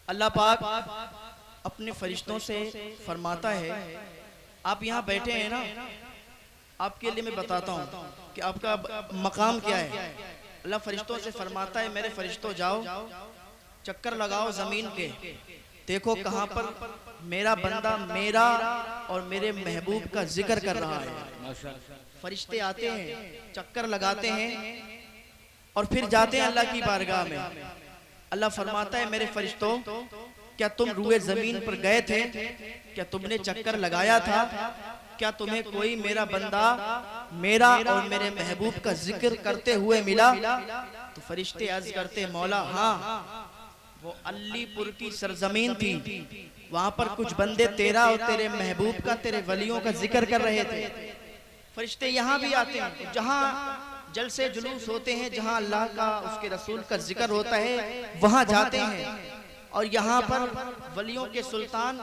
अल्लाह पाक अपने फरिश्तों से फरमाता है, आप यहाँ बैठे हैं ना, आपके लिए मैं बताता हूँ कि आपका मकाम क्या है। अल्लाह फरिश्तों से फरमाता है, मेरे फरिश्तों जाओ चक्कर लगाओ ज़मीन के, देखो कहाँ पर मेरा बंदा मेरा और मेरे महबूब का जिक्र कर रहा है। फरिश्ते आते हैं, चक्कर लगाते हैं और फिर जाते हैं अल्लाह की बारगाह में। अल्लाह फरमाता है, मेरे फरिश्तों क्या तुम रूए जमीन पर गए थे, क्या तुमने चक्कर लगाया था, क्या तुम्हें कोई मेरा बंदा मेरा और मेरे महबूब का जिक्र करते हुए मिला? तो फरिश्ते अर्ज करते, मौला हाँ, वो अलीपुर की सरजमीन थी, वहां पर कुछ बंदे तेरा और तेरे महबूब का, तेरे वलियों का जिक्र कर रहे थे। फरिश्ते यहाँ भी आते हैं, जहाँ जलसे जुलूस होते हैं, जहाँ अल्लाह का उसके रसूल का जिक्र होता है, वहां जाते हैं। और यहाँ पर वलियों के सुल्तान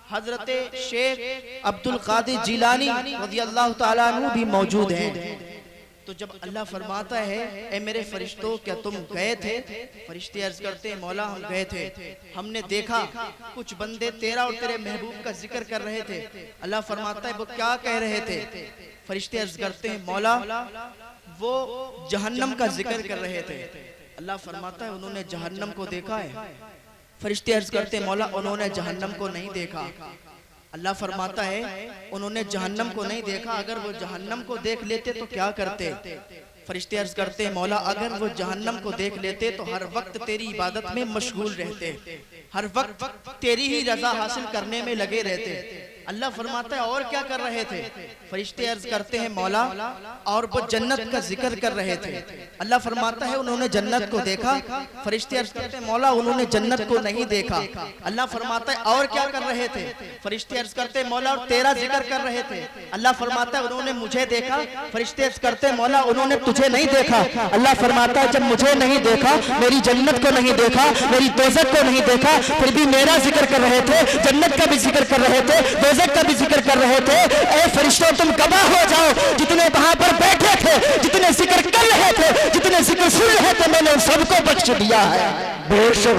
हजरत शेख अब्दुल कादिर जिलानी रज़ियल्लाहु ताला अन्हु भी मौजूद हैं। तो जब अल्लाह फरमाता है, ए मेरे फरिश्तों क्या तुम गए थे? फरिश्ते अर्ज करते हैं, मौला हम गए थे, हमने देखा कुछ बंदे तेरा और तेरे महबूब का जिक्र कर रहे थे। अल्लाह फरमाता है, वो क्या कह रहे थे? फरिश्ते अर्ज करते हैं, मौला वो जहन्नम का जिक्र कर रहे थे। अल्लाह फरमाता है, उन्होंने जहन्नम को देखा है? फरिश्ते अर्ज करते हैं, मौला उन्होंने जहन्नम को नहीं देखा। अल्लाह फरमाता है, उन्होंने जहन्नम को नहीं देखा, अगर वो जहन्नम को देख लेते तो क्या करते? फरिश्ते अर्ज करते हैं, मौला अगर वो जहन्नम को देख लेते तो हर वक्त तेरी इबादत में मशगूल रहते, हर वक्त तेरी ही रजा हासिल करने में लगे रहते। अल्लाह फरमाता है, और क्या कर रहे थे? फरिश्ते अर्ज करते हैं, मौला और वो जन्नत का जिक्र कर रहे थे। अल्लाह फरमाता है, उन्होंने जन्नत को देखा? फरिश्ते अर्ज करते हैं, मौला उन्होंने जन्नत को नहीं देखा। अल्लाह फरमाता है, और क्या कर रहे थे? फरिश्ते अर्ज करते हैं, मौला और तेरा जिक्र कर रहे थे। अल्लाह फरमाता है, उन्होंने मुझे देखा? फरिश्ते अर्ज करते हैं, मौला उन्होंने तुझे नहीं देखा। अल्लाह फरमाता है, जब मुझे नहीं देखा, मेरी जन्नत को नहीं देखा, मेरी दोज़ख को नहीं देखा, फिर भी मेरा जिक्र कर रहे थे, जन्नत का भी जिक्र कर रहे थे, दोज़ख का भी जिक्र कर रहे थे। ऐ फरिश्तों तुम गवाह हो जाओ, जितने वहां पर बैठे थे, जितने जिक्र कर रहे थे, जितने जिक्र सुन रहे थे, मैंने उन सबको बख्श दिया है। बेशक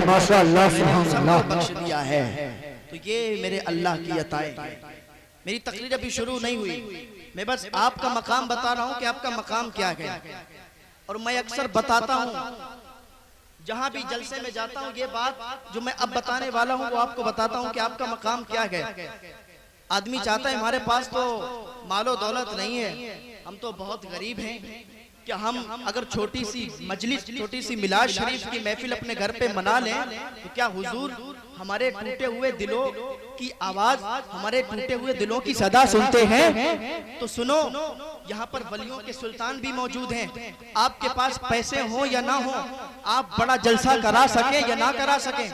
माशाअल्लाह सुभान अल्लाह, बख्श दिया है। तो ये मेरे अल्लाह की अताएं। मेरी तकरीर अभी शुरू नहीं हुई, मैं बस आपका मकाम बता रहा हूँ कि आपका मकाम क्या है। और मैं अक्सर बताता हूँ, जहां भी जलसे में जाता हूं, ये बात जो मैं अब बताने वाला हूं वो आपको बताता हूं कि आपका मकाम क्या है। आदमी चाहता है, हमारे पास तो मालो दौलत नहीं है, हम तो बहुत गरीब हैं, कि हम अगर छोटी सी मजलिस, छोटी सी मिलाद शरीफ की महफिल अपने घर पे मना लें तो क्या हुजूर हमारे टूटे हुए दिलों की आवाज, हमारे टूटे हुए दिलों की सदा सुनते हैं? तो सुनो, यहाँ पर वलियों के सुल्तान भी मौजूद हैं। आपके पास पैसे हो या ना हो, आप बड़ा जलसा करा सके या ना करा सके,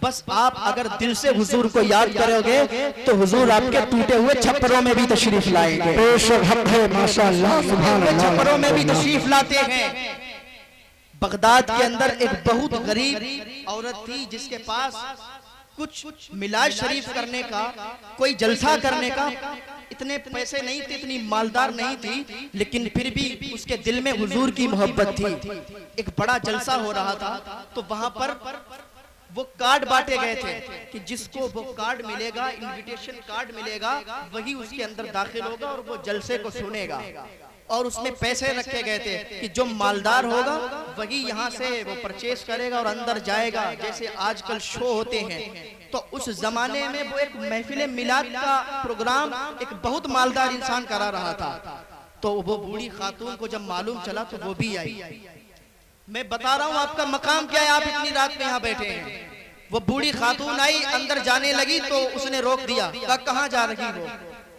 बस आप अगर दिल से हुजूर को याद करोगे तो हुजूर आपके टूटे हुए छप्परों में भी तशरीफ लाएंगे। माशाअल्लाह सुभान अल्लाह, छप्परों में भी तशरीफ लाते हैं। बगदाद के अंदर एक बहुत गरीब औरत थी, जिसके पास कुछ मिलाद शरीफ करने का, कोई जलसा करने का इतने पैसे नहीं थे, इतनी मालदार नहीं थी, लेकिन फिर भी उसके दिल में हुजूर की मोहब्बत थी। एक बड़ा जलसा हो रहा था, तो वहां पर वो कार्ड बांटे गए थे कि जिसको वो कार्ड मिलेगा, इनविटेशन कार्ड मिलेगा, वही उसके अंदर दाखिल होगा और वो जलसे को सुनेगा। और उसमें पैसे रखे गए थे कि जो मालदार होगा वही यहाँ से वो परचेस करेगा और अंदर जाएगा, जैसे आजकल शो होते हैं। तो उस जमाने में वो एक महफिल मिलाद का प्रोग्राम एक बहुत मालदार इंसान करा रहा था। तो वो बूढ़ी खातून को जब मालूम चला तो वो भी आई। मैं बता रहा हूँ आपका मकाम क्या है, आप इतनी रात में यहाँ बैठे हैं। वो बूढ़ी खातून आई, अंदर जाने लगी तो उसने रोक दिया, कहा कहाँ जा रही हो?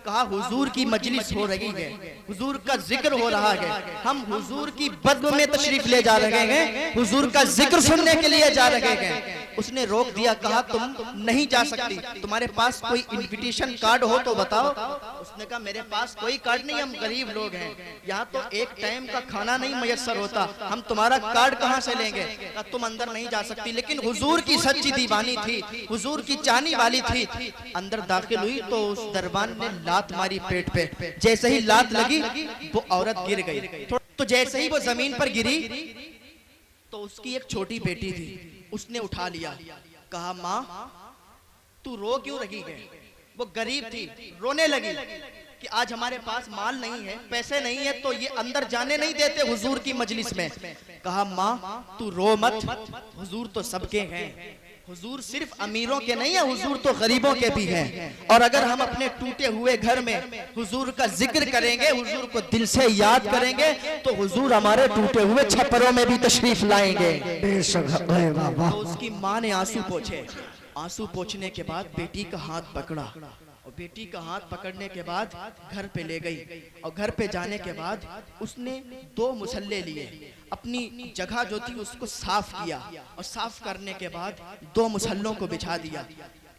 कहा हुजूर की मजलिस हो रही है, हुजूर का जिक्र हो रहा है, हम हुजूर की बद्व में तशरीफ ले जा रहे हैं, हुजूर का जिक्र सुनने के लिए जा रहे हैं। उसने रोक दिया, कहा तुम नहीं जा सकती, तुम्हारे पास कोई इनविटेशन कार्ड हो तो बताओ। उसने कहा मेरे पास कोई कार्ड नहीं, हम गरीब लोग हैं, यहाँ तो एक टाइम का खाना नहीं मयसर होता, हम तुम्हारा कार्ड कहाँ से लेंगे? तुम अंदर नहीं जा सकती। लेकिन हुजूर की सच्ची दीवानी थी, हुजूर की चाहने वाली थी। अंदर दाखिल हुई तो उस दरबान ने लात मारी पेट पे। जैसे ही लात लगी वो औरत गिर गई। तो जैसे ही वो जमीन पर गिरी तो उसकी एक छोटी बेटी थी, उसने उठा लिया, कहा माँ तू रो क्यों रही है। वो गरीब थी, रोने लगी कि आज हमारे पास माल नहीं है, पैसे नहीं है, तो ये अंदर जाने नहीं देते हुजूर की मजलिस में। कहा माँ तू रो मत, हुजूर तो सबके हैं, हुजूर सिर्फ अमीरों के नहीं है, हुजूर तो गरीबों के भी हैं। और अगर हम अपने टूटे हुए घर में हुजूर का जिक्र करेंगे, हुजूर को दिल से याद करेंगे, तो हुजूर हमारे टूटे हुए छप्परों में भी तशरीफ लाएंगे। तो उसकी माँ ने आंसू पोंछे। आंसू पोंछने के बाद बेटी का हाथ पकड़ा, और बेटी का हाथ पकड़ने के बाद घर पे ले गई, और घर पे जाने के बाद उसने 2 मुसल्ले लिए, अपनी जगह जो थी उसको साफ किया, और साफ करने के बाद 2 मुसल्लों को बिछा दिया।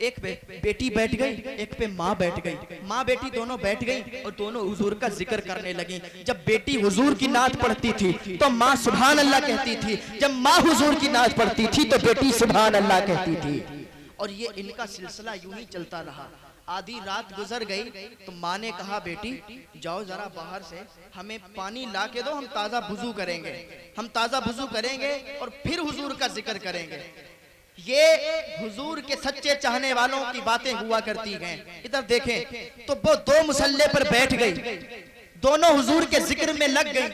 एक पे बेटी बैठ गई, एक पे माँ बैठ गई। माँ बेटी दोनों बैठ गई और दोनों हुजूर का जिक्र करने लगी। जब बेटी हुजूर की नात पढ़ती थी तो माँ सुभान अल्लाह कहती थी, जब माँ हुजूर की नात पढ़ती थी तो बेटी सुभान अल्लाह कहती थी। और ये इनका सिलसिला यूं ही चलता रहा। आधी रात गुजर गई तो माँ ने कहा बेटी जाओ जरा बाहर से हमें पानी ला के दो, हम ताज़ा वुजू करेंगे, हम ताज़ा वुजू करेंगे और फिर हुजूर का जिक्र करेंगे। ये हुजूर के सच्चे चाहने वालों की बातें हुआ करती हैं। इधर देखें तो वो 2 मुसल्ले पर बैठ गई, दोनों हुजूर के जिक्र में लग गई।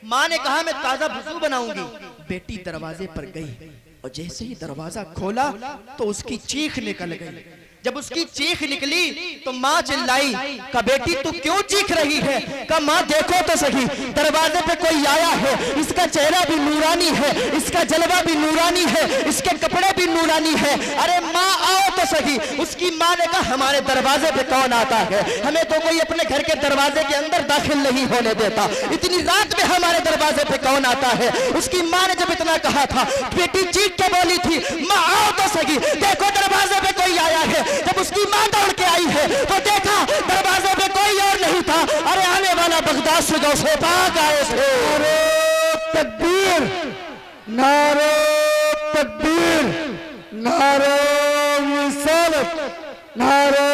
माँ ने कहा मैं ताज़ा वुजू बनाऊंगी। बेटी दरवाजे पर गई और जैसे ही दरवाजा खोला तो उसकी चीख निकल गई। जब उसकी चीख निकली तो माँ चिल्लाई, कहा बेटी तू क्यों चीख रही है। कहा माँ देखो तो सही, दरवाजे पे कोई आया है, इसका चेहरा भी नूरानी है, इसका जलवा भी नूरानी है, इसके कपड़े भी नूरानी है, अरे माँ आओ तो सही। उसकी माँ ने कहा हमारे दरवाजे पे कौन आता है, हमें तो कोई अपने घर के दरवाजे के अंदर दाखिल नहीं होने देता, इतनी रात में हमारे दरवाजे पे कौन आता है। उसकी माँ ने जब इतना कहा था, बेटी चीख के बोली थी माँ आओ तो सही, देखो दरवाजे पे कोई आया है। जब उसकी मां दौड़ के आई है तो देखा दरवाजे पे कोई और नहीं था, अरे आने वाला बगदाद से गौसे पाक आए थे। नारे तकबीर, नारे तकबीर, नारे रिसालत, नारे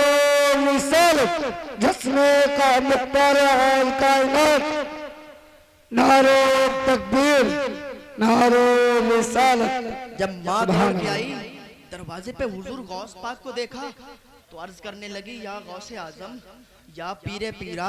रिसालत, जिसने का मुख्तार आल कायनात, नारे तकबीर, नारे रिसालत। जब मां दौड़ के आई दरवाजे पे हुजूर गौस पाक को देखा तो अर्ज करने लगी या गौसे आजम, या पीरे पीरा,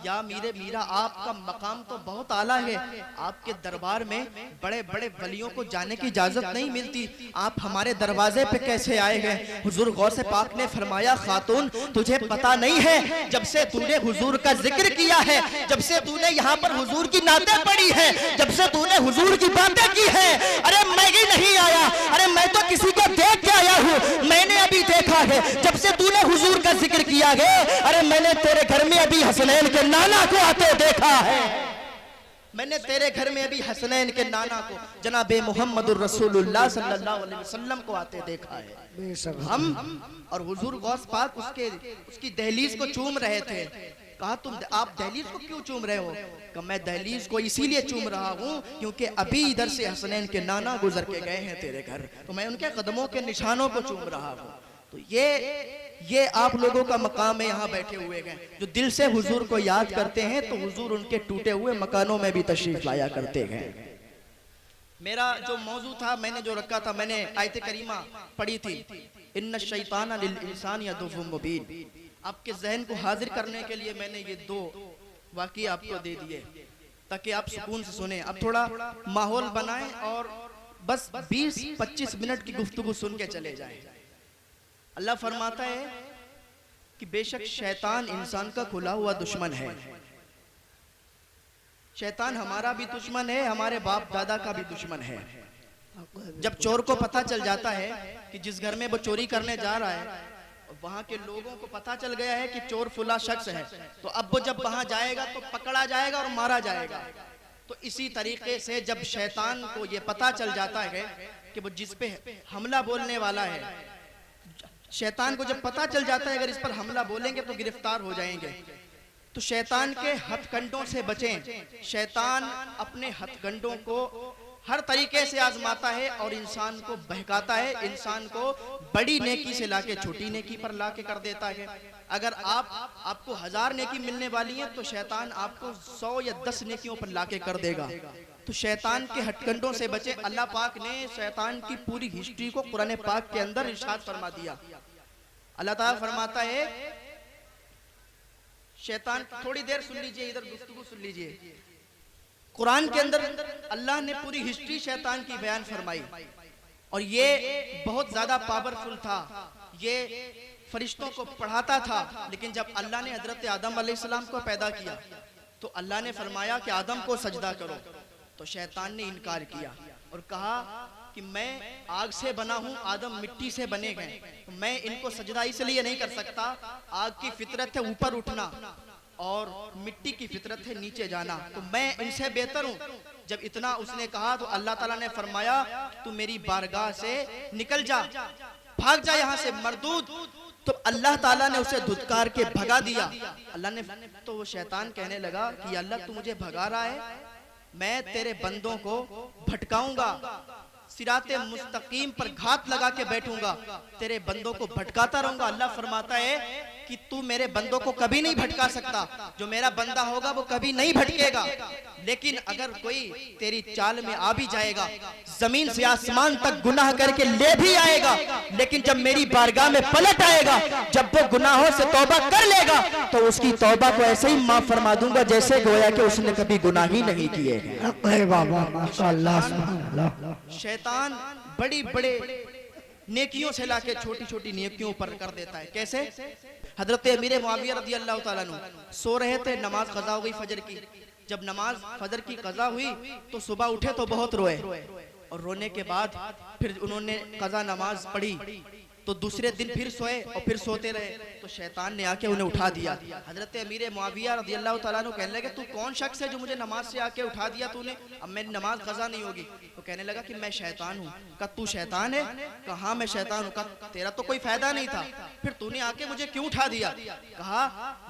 या मीरे मीरा, आपका मकाम तो बहुत आला है, आपके दरबार में बड़े बड़े वलियों को जाने की इजाजत नहीं मिलती, आप हमारे दरवाजे पे कैसे आए हैं। हुजूर गौसे पाक ने फरमाया खातून तुझे पता नहीं है, जब से तूने हुजूर का जिक्र किया है, जब से तूने यहाँ पर हुजूर की नातें पढ़ी है, जब से तूने हुजूर की बातें की है, अरे मैं ही नहीं आया, अरे मैं तो किसी को देख के आया हूँ, मैंने अभी देखा है। जब से तूने हुजूर का जिक्र किया है, अरे मैंने तेरे घर में अभी हसनैन के नाना को आते देखा है, मैंने तेरे घर में अभी हसनैन के नाना को जनाबे मोहम्मदुर रसूलुल्लाह सल्लल्लाहु अलैहि वसल्लम को आते देखा है। हम और हुजूर गौस पाक उसकी दहलीज को चूम रहे थे। कहा तुम आप दहलीज को क्यों चूम रहे हो। कहा मैं दहलीज को इसीलिए चूम रहा हूँ क्योंकि अभी इधर से हसनैन के नाना गुजर के गए हैं तेरे घर, तो मैं उनके कदमों के निशानों को चूम रहा हूँ। तो ये आप लोगों का मकाम है, यहाँ बैठे हुए हैं जो दिल से हुजूर को याद करते हैं, तो हुजूर उनके टूटे हुए मकानों में भी तशरीफ लाया करते हैं। मेरा जो मौजू था मैंने जो रखा था, मैंने आयत करीमा पढ़ी थी, इन्ना शैतान लिल इंसान यदुव्वुम मुबीन। आपके जहन को हाजिर करने के लिए मैंने ये 2 वाक़ई आपको दे दिए ताकि आप सुकून से सुने। अब थोड़ा माहौल बनाएं और बस 20-25 मिनट की गुफ्तगू सुन के चले जाएं। अल्लाह फरमाता है कि बेशक शैतान इंसान का खुला हुआ दुश्मन है। शैतान हमारा भी दुश्मन है, हमारे बाप दादा का भी दुश्मन है। जब चोर को पता चल जाता है कि जिस घर में वो चोरी करने जा रहा है वहां के लोगों को पता चल गया है कि चोर फुला शख्स है, तो अब वो जब वहां जाएगा तो पकड़ा जाएगा और मारा जाएगा। तो इसी तरीके से जब शैतान को ये पता चल जाता है कि वो जिस पे हमला बोलने वाला है, शैतान को जब पता चल जाता है अगर इस पर हमला बोलेंगे तो गिरफ्तार हो जाएंगे, तो शैतान के हथकंडों से बचें। शैतान अपने हथकंडों को हर तरीके से आजमाता है और इंसान को बहकाता है, इंसान को बड़ी नेकी से लाके छोटी नेकी पर लाके कर देता है। अगर आपको 1000 नेकी मिलने वाली है तो शैतान आपको 100 या 10 नेकियों पर लाके कर देगा। तो शैतान के हथकंडों से बचे। अल्लाह पाक ने शैतान की पूरी हिस्ट्री को कुरान पाक के अंदर इरशाद फरमा दिया। अल्लाह ताला फरमाता है, शैतान, थोड़ी देर सुन लीजिए, इधर गुफ्तगू सुन लीजिए। कुरान के अंदर अल्लाह ने पूरी हिस्ट्री शैतान की बयान फरमाई और ये बहुत ज्यादा पावरफुल था। ये फरिश्तों को पढ़ाता था, लेकिन जब अल्लाह ने हजरत आदम अलैहिस्सलाम को पैदा किया तो अल्लाह ने फरमाया कि आदम को सजदा करो, तो शैतान ने इनकार किया और कहा कि मैं आग से बना हूं, आदम मिट्टी से बने गए, तो मैं इनको सजदा इसलिए नहीं कर सकता। आग की फितरत है ऊपर उठना और मिट्टी की फितरत है नीचे जाना, तो मैं इनसे बेहतर हूं। जब इतना उसने कहा तो अल्लाह ताला ने फरमाया, तू मेरी बारगाह से निकल जा, भाग जा यहाँ से मरदूद। तो अल्लाह ताला ने उसे धुतकार के भगा दिया। अल्लाह ने, तो वो शैतान कहने लगा कि अल्लाह तू मुझे भगा रहा है, मैं तेरे बंदों को भटकाऊंगा, सिराते मुस्तकीम पर घात लगा के बैठूंगा, तेरे बंदों को भटकाता रहूंगा। अल्लाह फरमाता है कि तू मेरे बंदों को कभी नहीं भटका सकता, जो मेरा बंदा होगा वो कभी नहीं भटकेगा। लेकिन अगर कोई तेरी चाल में आ भी जाएगा, जमीन से आसमान तक गुनाह करके ले भी आएगा, लेकिन जब मेरी बारगाह में पलट आएगा, जब वो गुनाहों से तौबा कर लेगा, तो उसकी तौबा को ऐसे ही माफ फरमा दूंगा जैसे गोया कि उसने कभी गुनाह ही नहीं किए हैं। शैतान बड़ी बड़े नेकियों से लाके छोटी छोटी नेकियों पर कर देता है। कैसे? हजरत अमीर मुआविया रज़ी अल्लाह तआला अन्हु सो रहे थे, नमाज कज़ा हो गई फजर की। जब नमाज फजर की कज़ा हुई तो सुबह उठे तो बहुत रोए, और रोने के बाद फिर उन्होंने कज़ा नमाज पढ़ी, तो दूसरे दिन फिर सोए और फिर सोते रहे, तो शैतान ने आके उन्हें उठा दिया। हजरत अमीर मुआविया रज़ी अल्लाह तआला अन्हु कहने लगे, तू कौन शख्स है जो मुझे नमाज से आके उठा दिया तूने, अब मेरी नमाज कज़ा नहीं होगी। तो कहने लगा कि मैं शैतान हूँ। कहा तू शैतान है? कहा हाँ मैं शैतान हूँ। कहा तेरा तो कोई फायदा नहीं था, फिर तूने आके मुझे क्यों उठा दिया? कहा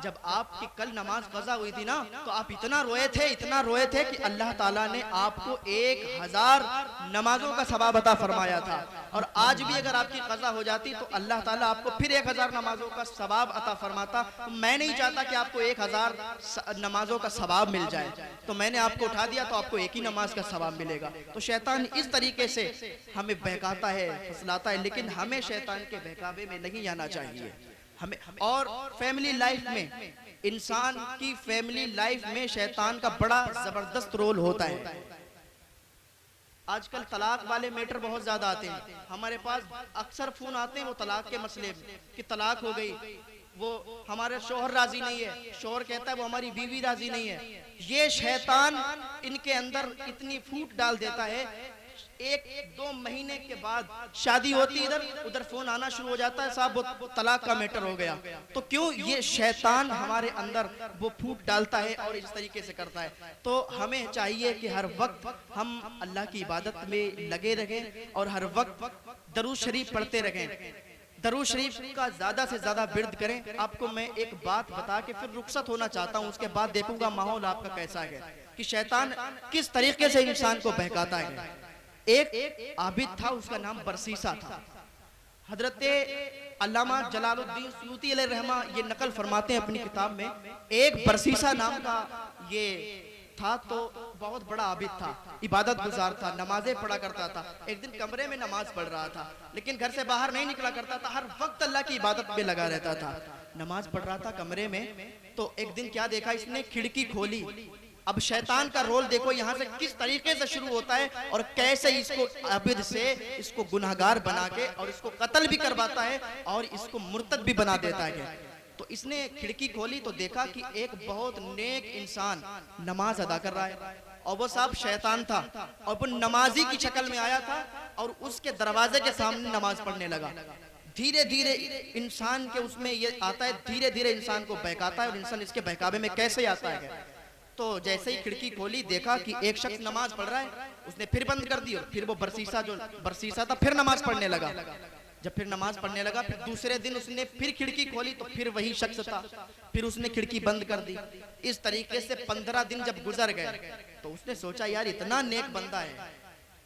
जब आपकी कल नमाज कज़ा हुई थी ना, तो आप इतना रोए थे कि अल्लाह ताला ने आपको 1000 नमाजों का सवाब अता फरमाया था, और आज भी अगर आपकी कज़ा हो जाती तो अल्लाह ताला आपको फिर 1000 नमाजों का सवाब अता फरमाता। तो मैं नहीं चाहता कि आपको 1000 नमाजों का सवाब मिल जाए, तो मैंने आपको उठा दिया, तो आपको एक ही नमाज का सवाब मिलेगा। तो शैतान इस तरीके से हमें बहकाता है, फुसलाता है, लेकिन हमें शैतान के बहकावे में नहीं आना चाहिए। हमें और फैमिली लाइफ में, इंसान की फैमिली लाइफ में शैतान का बड़ा जबरदस्त रोल होता है। आजकल तलाक वाले मैटर बहुत ज्यादा आते हैं, हमारे पास अक्सर फोन आते हैं वो तलाक के मसले में कि तलाक हो गई, वो हमारे शोहर राजी नहीं है, शोहर कहता है वो हमारी बीवी राजी नहीं है। ये शैतान इनके अंदर इतनी फूट डाल देता है, 1-2 महीने के बाद शादी होती, इधर उधर फोन आना शुरू हो जाता है, साहब वो तलाक का मैटर हो गया। तो क्यों? ये शैतान हमारे अंदर वो फूट डालता है और इस तरीके से करता है। तो हमें चाहिए कि हर वक्त हम अल्लाह की इबादत में लगे रहें और हर वक्त दरूद शरीफ पढ़ते रहें, दरूद शरीफ का ज्यादा से ज्यादा विर्द करें। आपको मैं एक बात बता के फिर रुखसत होना चाहता हूँ, उसके बाद देखूंगा माहौल आपका कैसा है कि शैतान किस तरीके से इंसान को बहकाता है। एक आबिद था, उसका नाम बरसीसा था। हजरत अल्लामा जलालुद्दीन सुयूती अलैहिर्रहमा ये नकल फरमाते हैं अपनी किताब में, एक बरसीसा नाम का ये था, तो बहुत बड़ा आबिद था, इबादत गुजार था, नमाजें पढ़ा करता था। एक दिन कमरे में नमाज पढ़ रहा था, लेकिन घर से बाहर नहीं निकला करता था, हर वक्त अल्लाह की इबादत में लगा रहता था। नमाज पढ़ रहा था कमरे में, तो एक दिन क्या देखा इसने, खिड़की खोली। अब शैतान का रोल देखो यहाँ से किस तरीके से शुरू होता है और कैसे इसको आबिद से इसको गुनहगार बना के और इसको कत्ल भी करवाता है और इसको मुर्तद भी बना देता है। तो इसने खिड़की खोली तो देखा कि एक बहुत नेक इंसान नमाज अदा कर रहा है, और वो साहब शैतान था, और वो नमाजी की शक्ल में आया था और उसके दरवाजे के सामने नमाज पढ़ने लगा। धीरे धीरे इंसान के उसमें ये आता है, धीरे धीरे इंसान को बहकाता है, और इंसान इसके बहकावे में कैसे आता है। तो जैसे ही खिड़की खोली देखा कि एक शख्स नमाज पढ़ रहा है, उसने फिर बंद कर दी, और फिर वो बरसीसा था फिर नमाज पढ़ने लगा। जब फिर नमाज पढ़ने लगा, फिर दूसरे दिन उसने फिर खिड़की खोली तो फिर वही शख्स था, फिर उसने खिड़की बंद कर दी। इस तरीके से 15 दिन जब गुजर गए तो उसने सोचा यार इतना नेक बंदा है,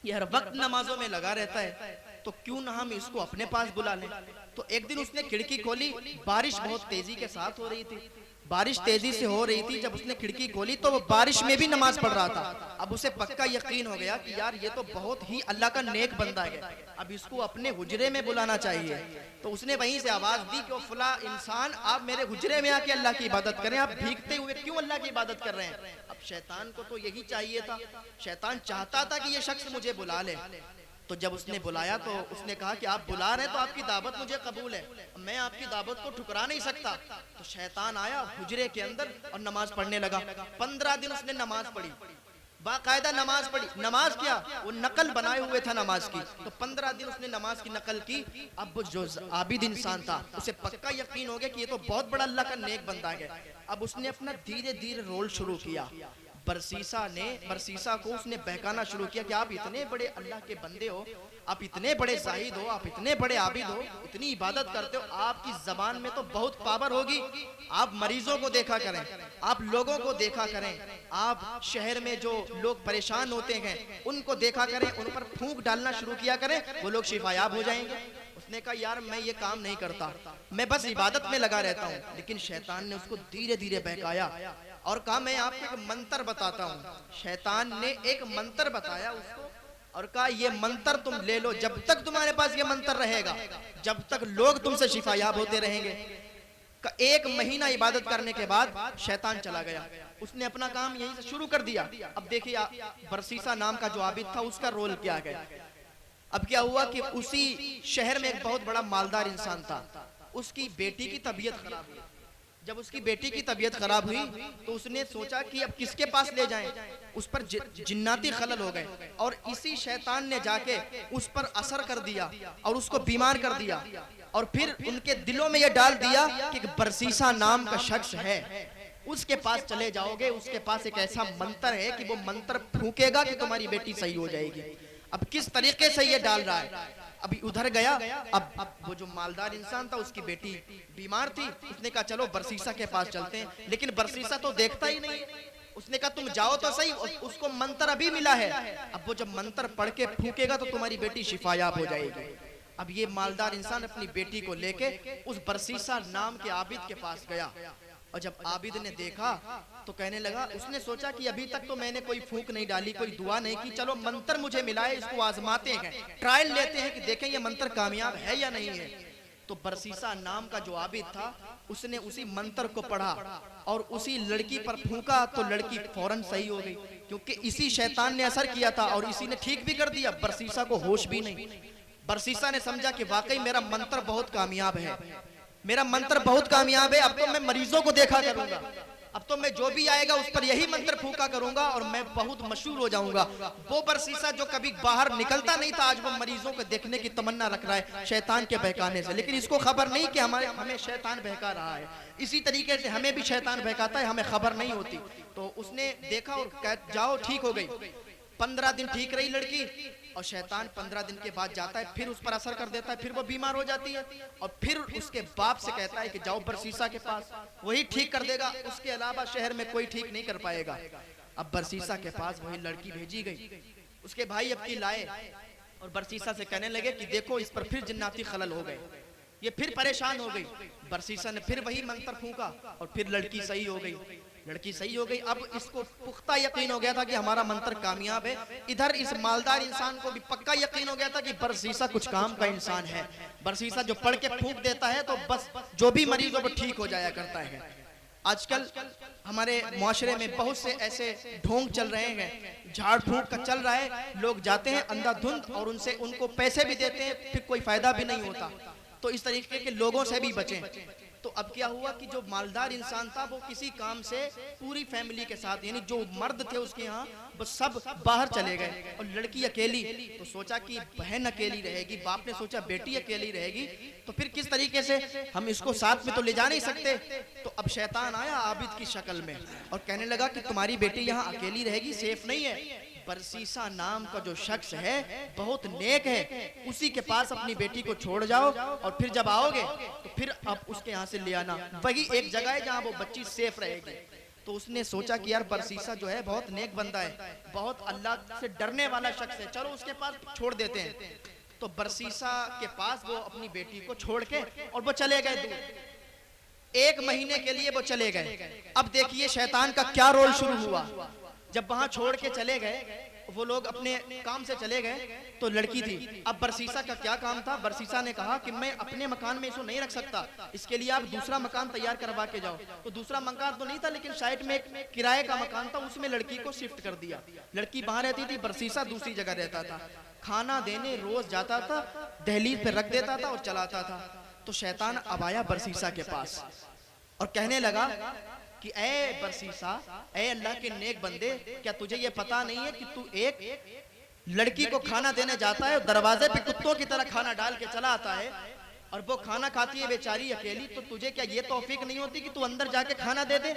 ये हर वक्त नमाजों में लगा रहता है, तो क्यों ना हम इसको अपने पास बुला लें। तो एक दिन उसने खिड़की खोली, बारिश बहुत तेजी के साथ हो रही थी, बारिश तेजी से हो रही थी। जब उसने खिड़की खोली तो वो बारिश में भी नमाज पढ़ रहा था। अब उसे पक्का यकीन हो गया कि यार ये तो बहुत ही अल्लाह का नेक बंदा है, अब इसको अपने हुजरे में बुलाना चाहिए। तो उसने वहीं से आवाज दी कि फला इंसान, आप मेरे हुजरे में आके अल्लाह की इबादत करें, आप भीगते हुए क्यों अल्लाह की इबादत कर रहे हैं। अब शैतान को तो यही चाहिए था, शैतान चाहता था कि ये शख्स मुझे बुला ले। तो जब उसने बुलाया तो उसने कहा कि आप बुला रहे हैं तो आपकी दावत मुझे कबूल है, मैं आपकी दावत को ठुकरा नहीं सकता। तो शैतान आया हुजरे के अंदर और नमाज पढ़ने लगा। 15 दिन उसने नमाज पढ़ी, बाकायदा नमाज पढ़ी। नमाज क्या, वो नकल बनाए हुए था नमाज की। तो 15 दिन उसने नमाज की नकल की। अब जो आबिद इंसान था उसे पक्का यकीन हो गया कि ये तो बहुत बड़ा अल्लाह का नेक बंदा है। अब उसने अपना धीरे धीरे रोल शुरू किया। बरसीसा को उसने बहकाना शुरू किया कि आप इतने बड़े अल्लाह के बंदे हो, आप इतने बड़े जाहिद हो, आप इतने बड़े आबिद हो, इतनी इबादत करते हो, आपकी जबान में तो बहुत पावर होगी। आप मरीजों को देखा करें, आप लोगों को देखा करें, आप शहर में जो लोग परेशान होते हैं उनको देखा करें, उन पर फूंक डालना शुरू किया करें, वो लोग शिफायाब हो जाएंगे। उसने कहा यार मैं ये काम नहीं करता, मैं बस इबादत में लगा रहता हूँ। लेकिन शैतान ने उसको धीरे धीरे बहकाया और कहा मैं आपको एक मंत्र बताता हूँ। शैतान ने एक मंत्र बताया उसको और कहा ये मंत्र तुम ले लो, जब तक तुम्हारे पास ये मंत्र रहेगा, जब तक लोग तुमसे शिफायाब होते रहेंगे। 1 महीना इबादत करने के बाद शैतान चला गया। उसने अपना काम यहीं से शुरू कर दिया। अब देखिए बरसीसा नाम का जो आबिद था उसका रोल क्या गया। अब क्या हुआ कि उसी शहर में एक बहुत बड़ा मालदार इंसान था, उसकी बेटी की तबीयत खराब हुई। जब उसकी बेटी की तबीयत खराब हुई तो उसने सोचा कि अब किसके पास ले जाएं, उस पर जिन्नाती खलल हो गए और इसी शैतान ने जाके उस पर असर कर दिया और उसको बीमार कर दिया। और फिर उनके दिलों में यह डाल दिया कि बरसीसा नाम का शख्स है, उसके पास चले जाओगे, उसके पास एक ऐसा मंत्र है कि वो मंत्र फूकेगा कि तुम्हारी बेटी सही हो जाएगी। अब किस तरीके से ये डाल रहा है। अभी उधर गया, अब वो जो मालदार इंसान था उसकी बेटी बीमार थी। उसने कहा चलो बरसीसा के पास चलते हैं, लेकिन बरसीसा तो देखता ही नहीं। उसने कहा तुम जाओ तो सही, उसको मंत्र अभी मिला है, अब वो जब मंत्र पढ़ के फूकेगा तो तुम्हारी बेटी शिफायाब हो जाएगी। अब ये मालदार इंसान अपनी बेटी को लेके उस बरसीसा नाम के आबिद के पास गया और जब आबिद ने देखा तो कहने लगा, उसने सोचा कि अभी तक तो मैंने कोई फूंक नहीं डाली, कोई दुआ नहीं की, चलो मंत्र मुझे मिला है, इसको आजमाते हैं, ट्रायल लेते हैं कि देखें ये मंत्र कामयाब है या नहीं है। तो बरसीसा नाम का जो आबिद था उसने उसी मंत्र को पढ़ा और उसी लड़की पर फूंका तो लड़की फौरन सही हो गई, क्योंकि इसी शैतान ने असर किया था और इसी ने ठीक भी कर दिया। बरसीसा को होश भी नहीं। बरसीसा ने समझा कि वाकई मेरा मंत्र बहुत कामयाब है, मेरा मंत्र बहुत कामयाब है, अब तो मैं मरीजों को देखा करूंगा, अब तो मैं जो भी आएगा उस पर यही मंत्र फूंका करूंगा और मैं बहुत मशहूर हो जाऊंगा। वो बरसीसा जो कभी बाहर निकलता नहीं था, आज वो मरीजों को देखने की तमन्ना रख रहा है शैतान के बहकाने से। लेकिन इसको खबर नहीं कि हमें शैतान बहका रहा है। इसी तरीके से हमें भी शैतान बहकाता है, हमें खबर नहीं होती। तो उसने देखा और कह जाओ ठीक हो गई। 15 दिन ठीक रही लड़की और शैतान 15 दिन के बाद जाता है, फिर उस पर असर कर देता है, फिर वो बीमार हो जाती है और फिर उसके बाप से कहता है कि जाओ बरसीसा के पास, वही ठीक कर देगा, उसके अलावा शहर में कोई ठीक नहीं कर पाएगा। अब बरसीसा के पास वही लड़की भेजी गई, उसके भाई अब की लाए और बरसीसा से कहने लगे कि देखो इस पर फिर जिन्नाती खलल हो गए, ये फिर परेशान हो गई। बरसीसा ने फिर वही मंत्र फूंका और फिर लड़की सही हो गई, लड़की सही हो गई। अब इसको पुख्ता यकीन हो गया था कि हमारा मंत्र कामयाब है। इधर इस मालदार इंसान को भी पक्का यकीन हो गया था कि बरसीसा कुछ काम का इंसान है, बरसीसा जो पढ़ के फूंक देता है तो बस जो भी मरीज हो वो ठीक हो जाया करता है। आजकल हमारे मुआशरे में बहुत से ऐसे ढोंग चल रहे हैं, झाड़ फूंक का चल रहा है, लोग जाते हैं अंधाधुंध और उनसे उनको पैसे भी देते हैं, फिर कोई फायदा भी नहीं होता। तो इस तरीके के लोगों से भी बचें। तो अब क्या हुआ कि जो मालदार इंसान था वो किसी काम से पूरी फैमिली के साथ, यानी जो मर्द थे उसके यहाँ, वो सब बाहर चले गए और लड़की अकेली। तो सोचा कि बहन अकेली रहेगी, बाप ने सोचा बेटी अकेली रहेगी, तो फिर किस तरीके से हम इसको साथ में तो ले जा नहीं सकते। तो अब शैतान आया आबिद की शक्ल में और कहने लगा कि तुम्हारी बेटी यहाँ अकेली रहेगी, सेफ नहीं है। बरसीसा नाम का जो शख्स है बहुत नेक है, उसी के पास अपनी बेटी को छोड़ जाओ और फिर जब आओगे तो फिर अब उसके यहाँ से ले आना, वही एक जगह है जहाँ वो बच्ची सेफ रहेगी। तो उसने सोचा कि यार बरसीसा जो है बहुत नेक बंदा है, बहुत अल्लाह से डरने वाला शख्स है, चलो उसके पास छोड़ देते हैं। तो बरसीसा के पास वो अपनी बेटी को छोड़ के और वो चले गए दूर। 1 महीने के लिए वो चले गए। अब देखिए शैतान का क्या रोल शुरू हुआ। जब वहां छोड़ के चले गए, वो लोग अपने काम से चले गए, तो लड़की थी। अब बरसीसा का क्या काम था? बरसीसा ने कहा कि मैं अपने मकान में इसको नहीं रख सकता, इसके लिए आप दूसरा मकान तैयार करवा के जाओ। तो दूसरा मकान तो नहीं था, लेकिन साइड में एक किराए का मकान था, उसमें लड़की को शिफ्ट कर दिया। लड़की वहां रहती थी, बरसीसा दूसरी जगह रहता था। खाना देने रोज जाता था, दहलीज पे रख देता था और चलाता था। तो शैतान अब आया बरसीसा के पास और कहने लगा कि ऐ बरसीसा, ऐ अल्लाह के नेक बंदे, क्या तुझे ये पता नहीं है कि तू एक लड़की को खाना देने जाता है और दरवाजे पे कुत्तों की तरह खाना डाल के चला आता है, और वो खाना खाती है बेचारी अकेली, तो तुझे क्या ये तौफीक नहीं होती कि तू अंदर जाके खाना दे दे?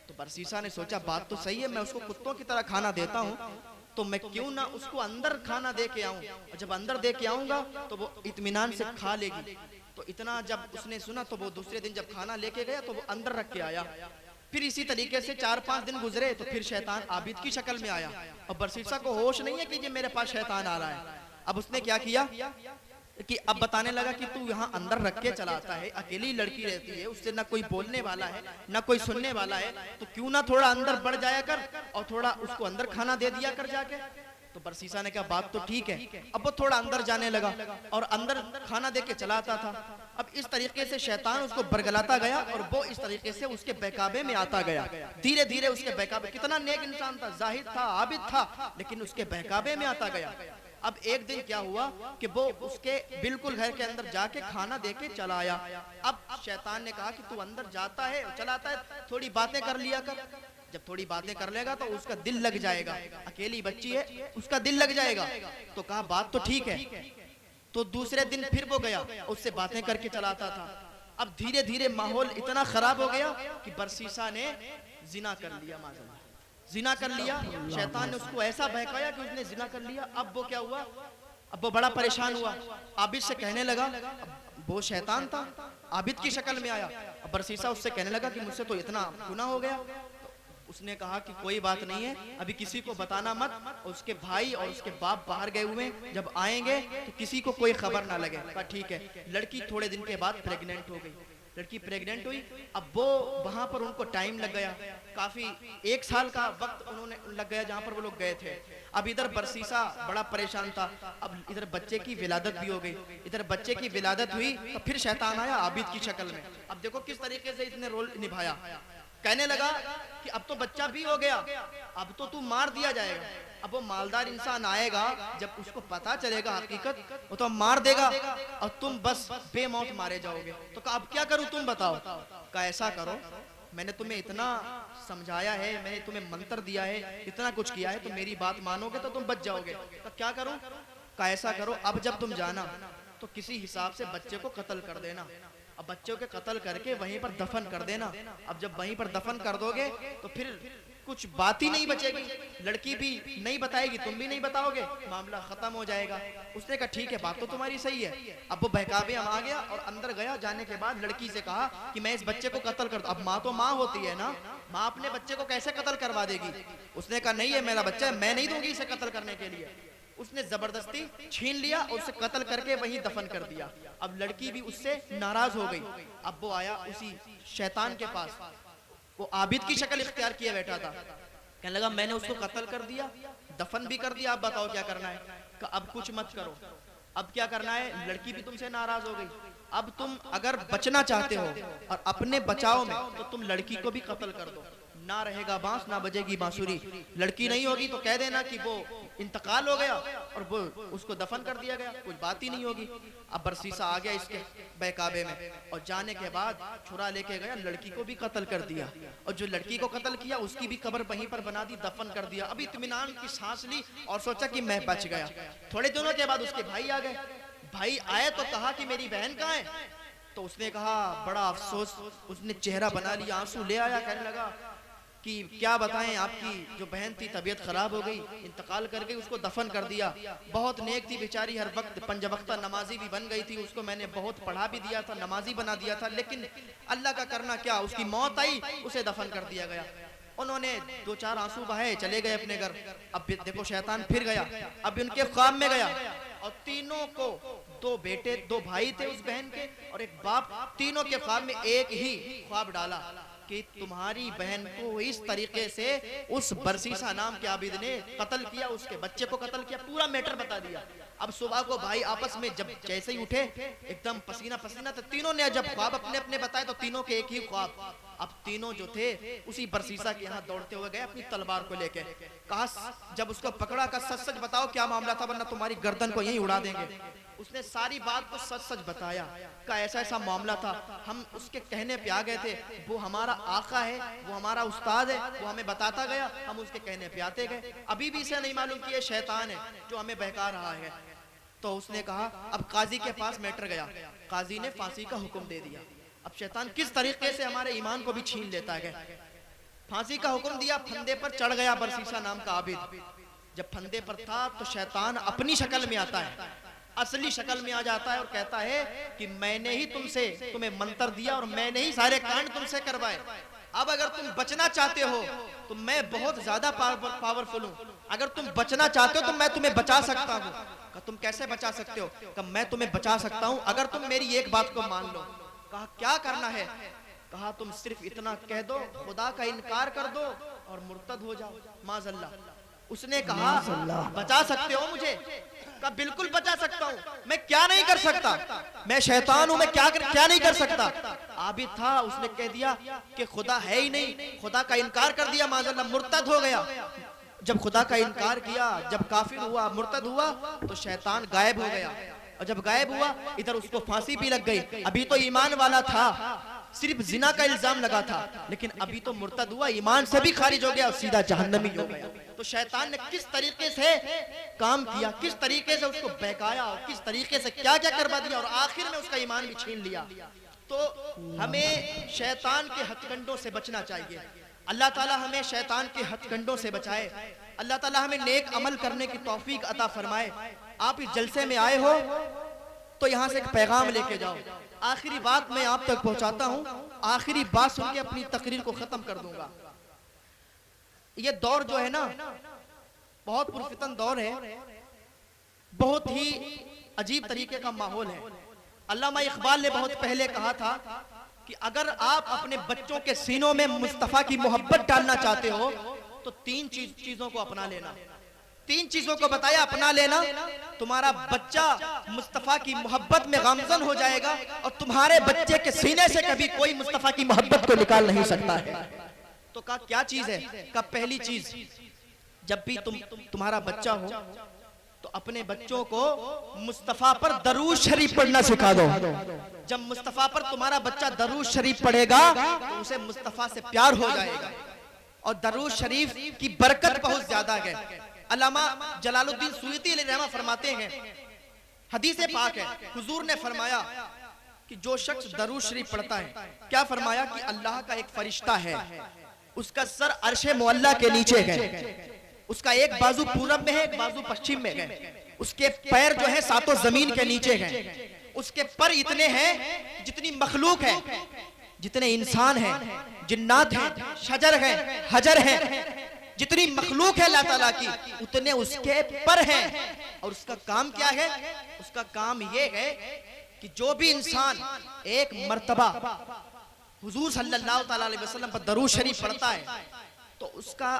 तो बरसीसा ने सोचा बात तो सही है, मैं उसको कुत्तों की तरह खाना देता हूँ, तो मैं क्यों ना उसको अंदर खाना दे के आऊं, और जब अंदर दे के आऊंगा तो वो इत्मीनान से खा लेगी। तो इतना जब उसने सुना, तो वो दूसरे दिन जब खाना लेके गया तो वो अंदर रख के आया। फिर इसी तरीके से 4-5 दिन गुजरे, तो फिर शैतान आबिद की शक्ल में आया, और बरसीसा को होश नहीं है कि ये मेरे पास शैतान आ रहा है। अब उसने क्या किया कि अब बताने लगा कि तू यहाँ अंदर रख के चलाता है, अकेली लड़की रहती है, उससे ना कोई बोलने वाला है ना कोई सुनने वाला है, तो क्यों ना थोड़ा अंदर बढ़ जाया कर और थोड़ा उसको अंदर खाना दे दिया कर जाके। तो बरसीसा ने कहा बात तो ठीक है। अब वो थोड़ा अंदर जाने लगा और अंदर खाना दे के चलाता था। अब इस तरीके से शैतान उसको बरगलाता गया और वो इस तरीके से उसके बहकावे में आता गया। धीरे धीरे उसके बहकावे, कितना नेक इंसान था, जाहिद था, आबिद था, लेकिन उसके बहकावे में आता गया। अब एक दिन क्या हुआ कि वो उसके बिल्कुल घर के अंदर जाके खाना देके चला आया। अब शैतान ने कहा कि तू अंदर जाता है और चलाता है, थोड़ी बातें कर लिया कर। जब थोड़ी बातें कर लेगा तो उसका दिल लग जाएगा, अकेली बच्ची है, उसका दिल लग जाएगा। तो कहा बात तो ठीक है। तो दूसरे दिन फिर वो गया, उससे बातें करके चलाता था। अब धीरे धीरे माहौल इतना खराब हो गया कि बरसीसा ने जिना कर लिया, माज़अल्लाह जिना कर लिया। शैतान ने उसको ऐसा बहकाया कि उसने जिना कर लिया। अब वो क्या हुआ, अब वो बड़ा परेशान हुआ, आबिद से कहने लगा, वो शैतान था, आबिद की शक्ल में आया। अब बरसीसा उससे कहने लगा कि मुझसे तो इतना गुनाह हो गया। उसने कहा कि कोई बात नहीं है, अभी किसी को बताना मत, उसके भाई और उसके बाप बाहर गए हुए, जब आएंगे तो किसी को कोई खबर ना लगे। कहा ठीक है। लड़की थोड़े दिन के बाद प्रेग्नेंट हो गई। लड़की प्रेग्नेंट हुई। अब वो वहां पर उनको टाइम लग गया, काफी 1 साल का वक्त उन्होंने लग गया जहां पर वो लोग गए थे। अब इधर बरसीसा बड़ा परेशान था, अब इधर बच्चे की विलादत भी हो गई। इधर बच्चे की विलादत हुई तो फिर शैतान आया आबिद की शक्ल में। अब देखो किस तरीके से इसने रोल निभाया। कहने लगा कि अब तो बच्चा भी हो गया, अब तो तू मार दिया जाएगा। अब वो मालदार इंसान आएगा, जब उसको पता चलेगा हकीकत, वो तो मार देगा और तुम बस बेमौत मारे जाओगे। तो अब क्या करूं तुम बताओ? का ऐसा करो, मैंने तुम्हें इतना समझाया है, मैंने तुम्हें मंत्र दिया है, इतना कुछ किया है, तो मेरी बात मानोगे तो तुम बच जाओगे। तो क्या करूं? का ऐसा करो, अब जब तुम जाना तो किसी हिसाब से बच्चे को कत्ल कर देना। अब बच्चों के कत्ल करके वहीं पर दफन कर देना। अब जब वहीं पर दफन कर दोगे तो फिर कुछ बात ही नहीं बचेगी, लड़की भी नहीं बताएगी, तुम भी नहीं बताओगे, मामला खत्म हो जाएगा। उसने कहा ठीक है, बात तो तुम्हारी सही है। अब वो बहकावे में आ गया और अंदर गया। जाने के बाद लड़की से कहा कि मैं इस बच्चे को कत्ल कर दूं। अब माँ तो माँ होती है ना, माँ अपने बच्चे को कैसे कत्ल करवा देगी? उसने कहा नहीं है मेरा बच्चा है, मैं नहीं दूंगी इसे कत्ल करने के लिए। उसने जबरदस्ती छीन लिया और उसे कत्ल करके वहीं दफन कर दिया। अब लड़की भी उससे नाराज हो गई। अब वो आया उसी शैतान के पास, वो आबिद की शक्ल इख्तियार किए बैठा था। कहने लगा मैंने उसको कत्ल कर दिया, दफन भी कर दिया, अब बताओ क्या करना है? अब कुछ मत करो, अब क्या करना है? लड़की भी तुमसे नाराज हो गई, अब तुम अगर बचना चाहते हो और अपने बचाव में, तो तुम लड़की को भी कत्ल कर दो। ना रहेगा बांस ना बजेगी बांसुरी। लड़की नहीं होगी तो कह देना कि वो इंतकाल हो गया और वो उसको दफन कर दिया गया, कुछ बात ही नहीं होगी। अब बरसीसा आ गया इसके बहकावे में और जाने के बाद छुरा लेके गया, लड़की को भी कत्ल कर दिया और जो लड़की को कत्ल किया उसकी भी कब्र वहीं पर बना दी, दफन कर दिया। अभी इत्मीनान की सांस ली और सोचा कि मैं बच गया। थोड़े दिनों के बाद उसके भाई आ गए। भाई आए तो कहा कि मेरी बहन कहाँ है? तो उसने कहा, बड़ा अफसोस, उसने चेहरा बना लिया, आंसू ले आया, कहने लगा कि क्या बताएं, आपकी जो बहन थी तबीयत खराब हो गई, इंतकाल कर गई, उसको दफन कर दिया। बहुत नेक थी बेचारी, हर वक्त 5 वक्ता नमाजी भी बन गई थी, उसको मैंने बहुत पढ़ा भी दिया था, नमाजी बना दिया था, लेकिन अल्लाह का करना क्या, उसकी मौत आई, उसे दफन कर दिया गया। उन्होंने 2-4 आंसू बहाए, चले गए अपने घर। अब देखो शैतान फिर गया, अब उनके ख्वाब में गया और तीनों को दो बेटे, दो भाई थे उस बहन के और एक बाप, तीनों के ख्वाब में एक ही ख्वाब डाला कि तुम्हारी बहन को इस तरीके से उस बरसीसा नाम के आबिद ने कत्ल किया, उसके बच्चे को कत्ल किया, पूरा मैटर बता दिया। अब सुबह को भाई आपस में जब जैसे ही उठे एकदम पसीना पसीना, तो तीनों ने जब ख्वाब अपने अपने बताए तो तीनों के एक ही ख्वाब। अब तीनों जो थे उसी बरसीसा के यहाँ दौड़ते हुए गए अपनी तलवार को लेके। कहा जब उसको पकड़ा, का सच सच बताओ क्या मामला था, वरना तुम्हारी गर्दन को यहीं उड़ा देंगे। उसने सारी बात को सच सच बताया, का ऐसा ऐसा मामला था, हम उसके कहने पे आ गए थे, वो हमारा आका है, वो हमारा उस्ताद है, वो हमें बताता गया, हम उसके कहने पे आते गए, अभी भी इसे नहीं मालूम कि ये शैतान है जो हमें बहका रहा है। तो उसने कहा अब काजी के पास मैटर गया, काजी ने फांसी का हुक्म दे दिया। अब शैतान किस तरीके से हमारे ईमान को भी छीन लेता है। फांसी का हुक्म दिया, फंदे पर चढ़ गया बरसीसा नाम का आबिद। जब फंदे पर था तो शैतान अपनी शक्ल में आता है, असली शक्ल में आ जाता है और कहता है कि मैंने ही तुम्हें मंत्र दिया और मैंने ही सारे कांड तुमसे करवाए। अब अगर तुम बचना चाहते हो तो मैं बहुत ज्यादा पावरफुल हूँ, अगर तुम बचना चाहते हो तो मैं तुम्हें बचा सकता हूँ। कहा तुम कैसे बचा सकते हो? कहा मैं तुम्हें बचा सकता हूँ अगर तुम मेरी एक बात को मान लो। कहा क्या करना है? कहा तुम सिर्फ इतना कह दो, खुदा का इनकार कर दो और मुर्तद हो जाओ, माज़अल्लाह। उसने कहा बचा सकते हो मुझे? कहा बिल्कुल बचा सकता हूँ, मैं क्या नहीं कर सकता, मैं शैतान हूँ, मैं क्या नहीं कर सकता। आबिद था, उसने कह दिया कि खुदा है ही नहीं, खुदा का इनकार कर दिया, माज़अल्लाह, मुर्तद हो गया। जब खुदा का इनकार किया, जब काफिर हुआ, मुर्तद हुआ, तो शैतान गायब हो गया। और जब गायब हुआ इधर उसको फांसी भी लग गई। अभी तो ईमान वाला था, सिर्फ जिना का इल्जाम लगा था, लेकिन अभी तो मुर्तद हुआ, ईमान से भी खारिज हो गया और सीधा जहन्नमी हो गया। तो शैतान ने किस तरीके से काम किया, किस तरीके से उसको बहकाया और किस तरीके से क्या क्या करवा दिया और आखिर में उसका ईमान भी छीन लिया। तो हमें शैतान के हथकंडों से बचना चाहिए। अल्लाह ताला हमें शैतान के हथकंडों से बचाए। अल्लाह ताला हमें नेक अमल करने की तौफीक अता फरमाए। आप इस जलसे में आए हो तो यहाँ से एक पैगाम लेके जाओ। आखिरी बात मैं आप तक पहुंचाता हूँ, आखिरी बात सुन के अपनी तकरीर को खत्म कर दूंगा। ये दौर जो है ना, बहुत पुरफितन दौर है, बहुत ही अजीब तरीके का माहौल है। अल्लामा इकबाल ने बहुत पहले कहा था कि अगर आप अपने बच्चों के सीनों में मुस्तफा की मोहब्बत डालना चाहते हो तो तीन चीजों को अपना लेना। तीन चीजों को बताया, अपना लेना, तुम्हारा बच्चा मुस्तफा की मोहब्बत में गामजन हो जाएगा और तुम्हारे बच्चे के सीने से कभी कोई मुस्तफा की मोहब्बत को निकाल नहीं सकता है। तो कहा क्या चीज है? कहा पहली चीज, जब भी तुम्हारा बच्चा हो तो अपने बच्चों को मुस्तफा पर दरूद शरीफ पढ़ना सिखा दो। जब मुस्तफा पर तुम्हारा बच्चा दरूद शरीफ पढ़ेगा तो उसे मुस्तफा से प्यार हो जाएगा और दरूद शरीफ की बरकत बहुत ज्यादा है। अल्लामा जलालुद्दीन सुयूती रहमा फरमाते हैं, हदीस पाक है, हुजूर ने फरमाया कि जो शख्स दरूद शरीफ पढ़ता है, क्या फरमाया कि अल्लाह का एक फरिश्ता है, उसका सर अर्शे मुअल्ला के नीचे है, उसका एक बाजू पूरब में है, एक बाजू पश्चिम में है, उसके पैर जो है सातों जमीन के नीचे हैं, उसके पर इतने हैं जितनी मखलूक है, जितने इंसान हैं, जिन्नात हैं, शजर हैं, हजर हैं, जितनी मखलूक है अल्लाह ताला की, उतने उसके पर हैं। और उसका काम क्या है? उसका काम ये है कि जो भी इंसान एक मर्तबा हुजूर सल्लल्लाहु अलैहि वसल्लम पर दरूद शरीफ पढ़ता है तो उसका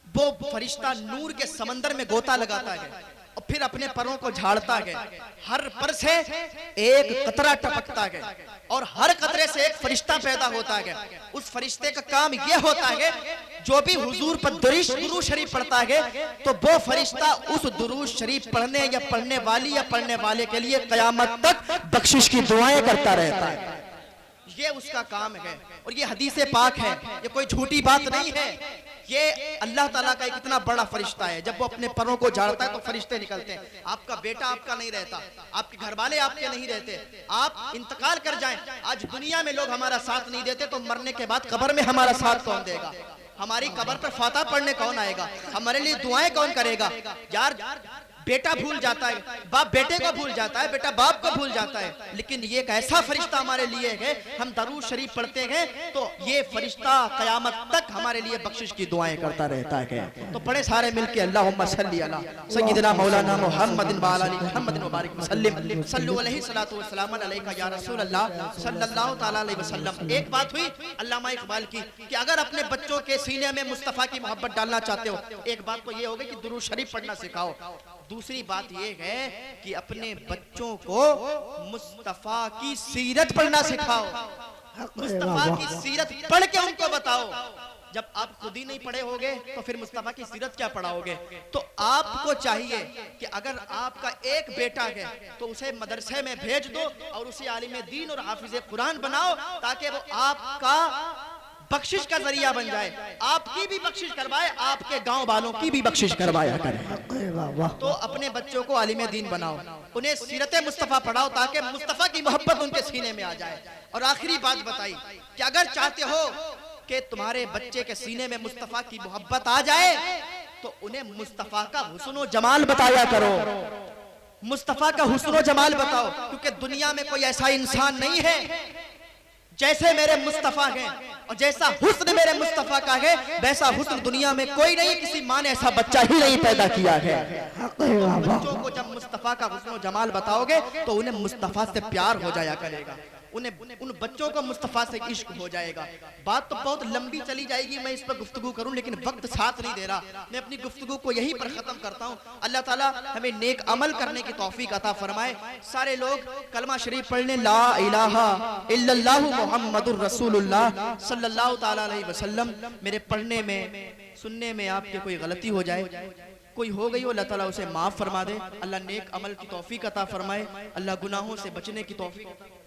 वो फरिश्ता नूर के समंदर में गोता लगाता है और फिर अपने परों को झाड़ता है। हर पर से एक कतरा टपकता है और हर कतरे से एक फरिश्ता पैदा होता है। उस फरिश्ते का काम यह होता है, जो भी हुजूर पर दुरूद शरीफ पढ़ता है तो वो फरिश्ता उस दुरूद शरीफ पढ़ने या पढ़ने वाली या पढ़ने वाले के लिए कयामत तक बख्शिश की दुआएं करता रहता है। ये उसका काम है और ये हदीस पाक है, ये कोई झूठी बात नहीं है। ये अल्लाह ताला का एक इतना बड़ा फरिश्ता है, जब वो अपने परों को झाड़ता है तो फरिश्ते निकलते हैं। आपका बेटा आपका नहीं रहता, आपके घर वाले आपके नहीं रहते, आप इंतकाल कर जाएं, आज दुनिया में लोग हमारा साथ नहीं देते तो मरने के बाद कब्र में हमारा साथ कौन देगा? हमारी कब्र पर फातिहा पढ़ने कौन आएगा? हमारे लिए दुआएं कौन करेगा? यार बेटा भूल जाता है, बाप बेटे को भूल जाता है, बेटा बाप को भूल जाता है, लेकिन ये एक ऐसा फरिश्ता हमारे लिए है, हम दरूद शरीफ पढ़ते हैं तो ये फरिश्ता कयामत तक हमारे लिए बख्शिश की दुआएं करता रहता है। तो पढ़े सारे मिलके अल्लाहुम्मा सल्ली अला सय्यिदना मौलाना मुहम्मदिन व अला आलि मुहम्मदिन व बारिक वसल्लिम सल्लु अलैहि सलातु व सलाम अलैका या रसूल अल्लाह सल्लल्लाहु तआला अलैहि वसल्लम। एक बात हुई अल्लामा इकबाल की कि अगर अपने बच्चों के सीने में मुस्तफा की मोहब्बत डालना चाहते हो, एक बात तो ये होगी कि दुरूद शरीफ पढ़ना सिखाओ। दूसरी बात ये है कि अपने बच्चों को मुस्तफा की सीरत पढ़ना सिखाओ। मुस्तफा की सीरत पढ़ के उनको बताओ। जब आप खुद ही नहीं पढ़े होगे तो फिर मुस्तफा की सीरत क्या पढ़ाओगे? तो आपको चाहिए कि अगर आपका एक बेटा है तो उसे मदरसे में भेज दो और उसे आलिम दीन और हाफिज कुरान बनाओ, ताकि वो आपका बख्शिश का जरिया बन जाए, आपकी भी बख्शिश करवाए, आपके गांव वालों की भी बख्शिश करवाया करे। तो अपने बच्चों को आलिम दीन बनाओ, उन्हें सीरत मुस्तफा पढ़ाओ, ताकि मुस्तफा की मोहब्बत उनके सीने में आ जाए। और आखिरी बात बताई कि अगर चाहते हो कि तुम्हारे बच्चे के सीने में मुस्तफा की मोहब्बत आ जाए तो उन्हें मुस्तफा का हुस्न जमाल बताया करो, मुस्तफा का हुस्न जमाल बताओ, क्योंकि दुनिया में कोई ऐसा इंसान नहीं है जैसे मेरे मुस्तफा हैं, और जैसा हुस्न मेरे मुस्तफा का है वैसा हुस्न दुनिया में कोई नहीं, किसी माँ ने ऐसा बच्चा ही नहीं पैदा किया है। बच्चों को जब मुस्तफा का हुस्न जमाल बताओगे तो उन्हें मुस्तफा से प्यार हो जाया करेगा, उन्हें उन बच्चों को मुस्तफा से इश्क हो जाएगा। बात तो बहुत लंबी चली जाएगी, मैं इस पर गुफ्तगू करूं लेकिन वक्त साथ नहीं दे रहा। मैं अपनी गुफ्तगू को यहीं पर खत्म करता हूं। अल्लाह ताला हमें नेक अमल करने की तौफीक अता फरमाए। सारे लोग कलमा शरीफ पढ़ लें, ला इलाहा इल्लल्लाहु मुहम्मदुर रसूलुल्लाह सल्लल्लाहु ताला अलैहि वसल्लम। मेरे पढ़ने में सुनने में आपके कोई गलती हो जाए, कोई हो गई हो, अल्लाह ताला उसे माफ फरमा दे। अल्लाह नेक अमल की तौफीक अता फरमाए, अल्लाह गुनाहों से बचने की तौफीक